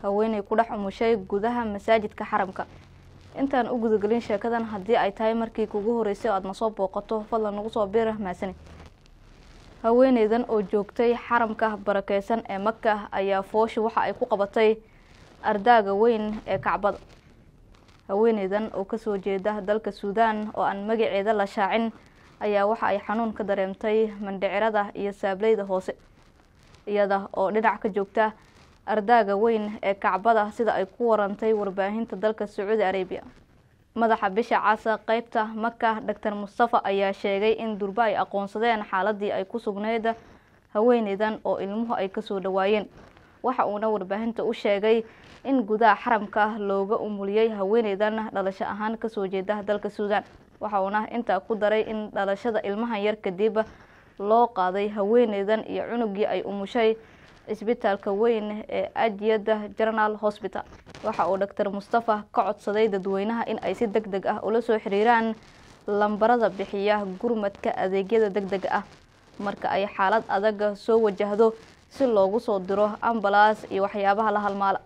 haweeney ku dhex umushay gudaha masaajidka xaramka. intaan u gudagelin sheekadan haddii ay tahay markii kugu horeysay aad nasoo booqato fadlan nagu soo biir mahadsanid. haweeneydan oo joogtay xaramka barakeysan ee Makka ayaa fooshi waxa ay ku qabatay ardaaga weyn ee Kacbada. haweeneydan oo ka soo jeeda dalka Suudaan oo aan magaceeda la shaacin ayaa waxa ay xanuun ka dareemtay mandhicirada iyo saableyda hoose, iyada oo dhinac ka joogta ardaaga weyn ee Kacbada sida ay ku warantay warbaahinta dalka Saudi Arabia. madaxa bisha caasa qaybta Makka Dr. Mustafa ayaa sheegay in durba ay aqoonsadeen xaaladii ay ku sugnayd haweeneydan oo ilmuhu ay ka soo dhawaayeen. waxa uuna warbaahinta u sheegay in gudaha xaramka looga umuliyay haweeneydan dhalasho ahaan ka soo jeeda dalka Suudaan. waxa uuna intaa ku daray in dhalashada ilmahan yar kadib loo qaaday haweeneydan iyo cunugii ay umushay isbitaalka weyn ee Ajiyada General Hospital. waxa uu Dr. Mustafa ka codsaday dadweynaha in ay si degdeg ah ula soo xiriiraan lambarada bixiya gurmadka adeegyada degdega ah marka ay xaalad adag soo wajahdo si loogu soo diro ambulance iyo waxyaabaha la halmaala.